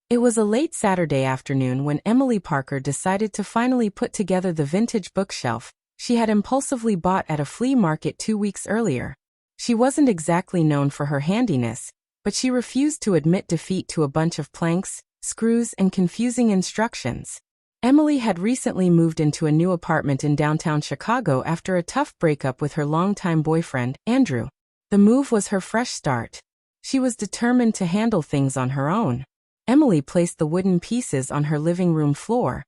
It was a late Saturday afternoon when Emily Parker decided to finally put together the vintage bookshelf she had impulsively bought at a flea market 2 weeks earlier. She wasn't exactly known for her handiness, but she refused to admit defeat to a bunch of planks, screws, and confusing instructions. Emily had recently moved into a new apartment in downtown Chicago after a tough breakup with her longtime boyfriend, Andrew. The move was her fresh start. She was determined to handle things on her own. Emily placed the wooden pieces on her living room floor.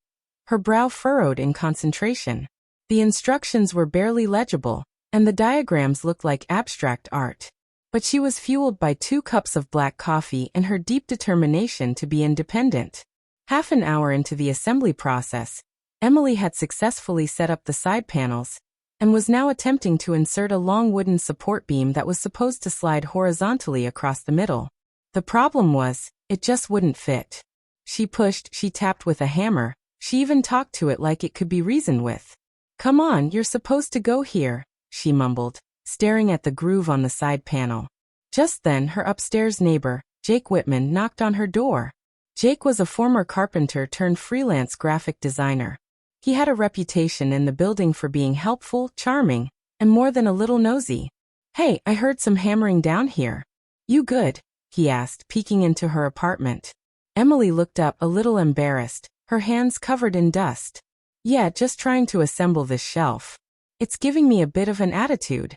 Her brow furrowed in concentration. The instructions were barely legible, and the diagrams looked like abstract art. But she was fueled by 2 cups of black coffee and her deep determination to be independent. Half an hour into the assembly process, Emily had successfully set up the side panels and was now attempting to insert a long wooden support beam that was supposed to slide horizontally across the middle. The problem was, it just wouldn't fit. She pushed, she tapped with a hammer, she even talked to it like it could be reasoned with. "Come on, you're supposed to go here," she mumbled, staring at the groove on the side panel. Just then, her upstairs neighbor, Jake Whitman, knocked on her door. Jake was a former carpenter turned freelance graphic designer. He had a reputation in the building for being helpful, charming, and more than a little nosy. "Hey, I heard some hammering down here. You good?" he asked, peeking into her apartment. Emily looked up, a little embarrassed, her hands covered in dust. "Yeah, just trying to assemble this shelf. It's giving me a bit of an attitude."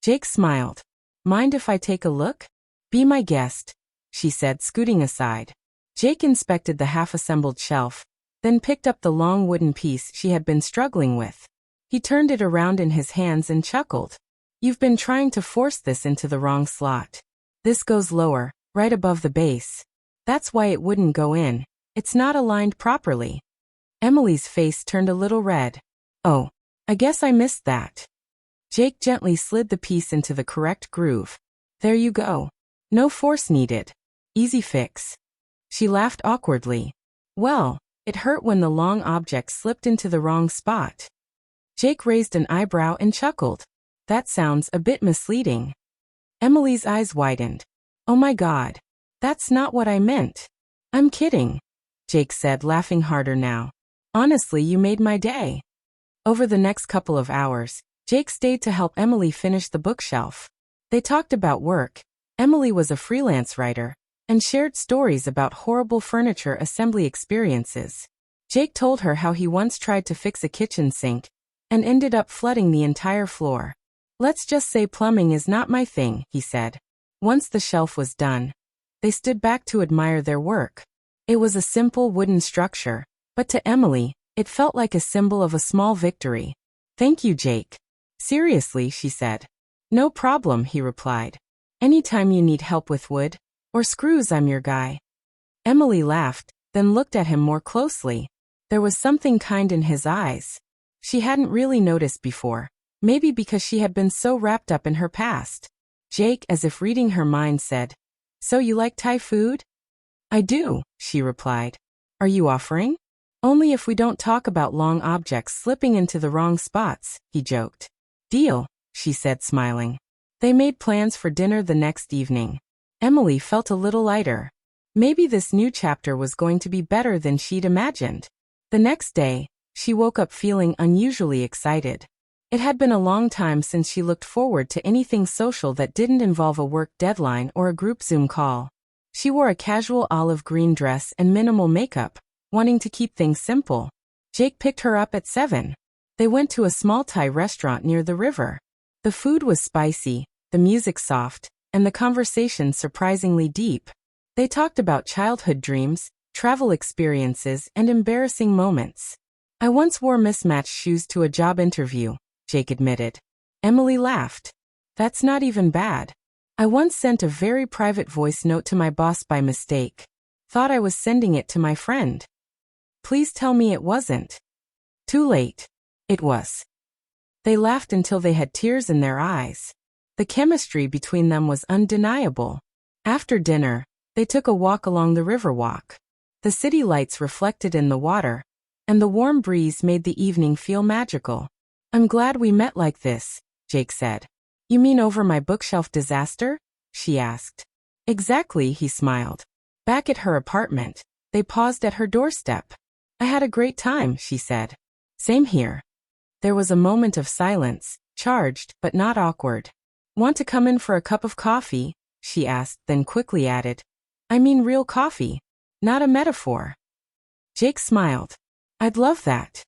Jake smiled. "Mind if I take a look?" "Be my guest," she said, scooting aside. Jake inspected the half-assembled shelf, then picked up the long wooden piece she had been struggling with. He turned it around in his hands and chuckled. "You've been trying to force this into the wrong slot. This goes lower, right above the base. That's why it wouldn't go in. It's not aligned properly." Emily's face turned a little red. "Oh, I guess I missed that." Jake gently slid the piece into the correct groove. "There you go. No force needed. Easy fix." She laughed awkwardly. "Well, it hurt when the long object slipped into the wrong spot." Jake raised an eyebrow and chuckled. "That sounds a bit misleading." Emily's eyes widened. "Oh my God. That's not what I meant." "I'm kidding," Jake said, laughing harder now. "Honestly, you made my day." Over the next couple of hours, Jake stayed to help Emily finish the bookshelf. They talked about work. Emily was a freelance writer, and shared stories about horrible furniture assembly experiences. Jake told her how he once tried to fix a kitchen sink and ended up flooding the entire floor. "Let's just say plumbing is not my thing," he said. Once the shelf was done, they stood back to admire their work. It was a simple wooden structure, but to Emily, it felt like a symbol of a small victory. "Thank you, Jake." "Seriously," she said. "No problem," he replied. "Anytime you need help with wood or screws, I'm your guy." Emily laughed, then looked at him more closely. There was something kind in his eyes she hadn't really noticed before, maybe because she had been so wrapped up in her past. Jake, as if reading her mind, said, "So you like Thai food?" "I do," she replied. "Are you offering?" "Only if we don't talk about long objects slipping into the wrong spots," he joked. "Deal," she said, smiling. They made plans for dinner the next evening. Emily felt a little lighter. Maybe this new chapter was going to be better than she'd imagined. The next day, she woke up feeling unusually excited. It had been a long time since she looked forward to anything social that didn't involve a work deadline or a group Zoom call. She wore a casual olive green dress and minimal makeup, wanting to keep things simple. Jake picked her up at 7. They went to a small Thai restaurant near the river. The food was spicy, the music soft, and the conversation surprisingly deep. They talked about childhood dreams, travel experiences, and embarrassing moments. "I once wore mismatched shoes to a job interview," Jake admitted. Emily laughed. "That's not even bad. I once sent a very private voice note to my boss by mistake. Thought I was sending it to my friend. Please tell me it wasn't." "Too late." It was. They laughed until they had tears in their eyes. The chemistry between them was undeniable. After dinner, they took a walk along the riverwalk. The city lights reflected in the water, and the warm breeze made the evening feel magical. "I'm glad we met like this," Jake said. "You mean over my bookshelf disaster?" she asked. "Exactly," he smiled. Back at her apartment, they paused at her doorstep. "I had a great time," she said. "Same here." There was a moment of silence, charged but not awkward. "Want to come in for a cup of coffee?" she asked, then quickly added, "I mean real coffee, not a metaphor." Jake smiled. "I'd love that."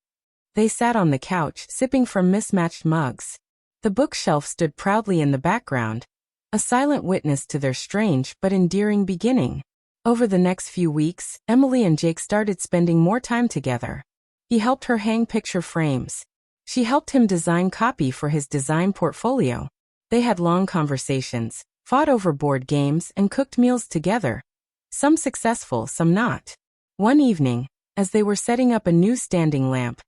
They sat on the couch, sipping from mismatched mugs. The bookshelf stood proudly in the background, a silent witness to their strange but endearing beginning. Over the next few weeks, Emily and Jake started spending more time together. He helped her hang picture frames. She helped him design copy for his design portfolio. They had long conversations, fought over board games, and cooked meals together. Some successful, some not. One evening, as they were setting up a new standing lamp,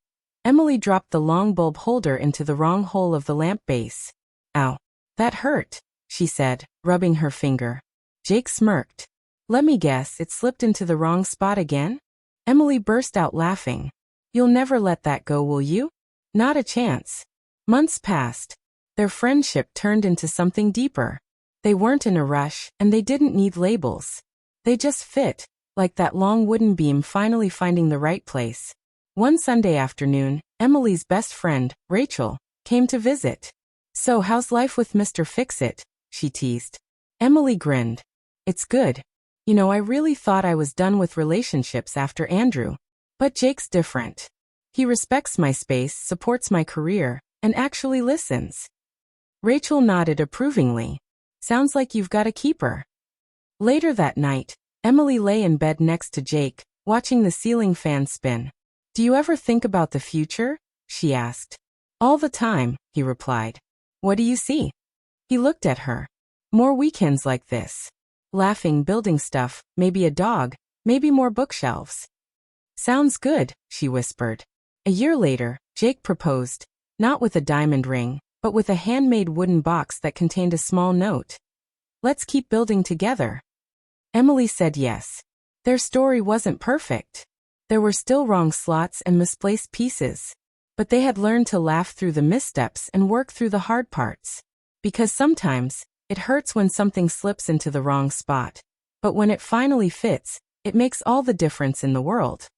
Emily dropped the long bulb holder into the wrong hole of the lamp base. "Ow. That hurt," she said, rubbing her finger. Jake smirked. "Let me guess, it slipped into the wrong spot again?" Emily burst out laughing. "You'll never let that go, will you?" "Not a chance." Months passed. Their friendship turned into something deeper. They weren't in a rush, and they didn't need labels. They just fit, like that long wooden beam finally finding the right place. One Sunday afternoon, Emily's best friend, Rachel, came to visit. "So how's life with Mr. Fix-It?" she teased. Emily grinned. "It's good. You know, I really thought I was done with relationships after Andrew. But Jake's different. He respects my space, supports my career, and actually listens." Rachel nodded approvingly. "Sounds like you've got a keeper." Later that night, Emily lay in bed next to Jake, watching the ceiling fan spin. "Do you ever think about the future?" she asked. "All the time," he replied. "What do you see?" He looked at her. "More weekends like this. Laughing, building stuff, maybe a dog, maybe more bookshelves." "Sounds good," she whispered. A year later, Jake proposed, not with a diamond ring, but with a handmade wooden box that contained a small note. "Let's keep building together." Emily said yes. Their story wasn't perfect. There were still wrong slots and misplaced pieces. But they had learned to laugh through the missteps and work through the hard parts. Because sometimes, it hurts when something slips into the wrong spot. But when it finally fits, it makes all the difference in the world.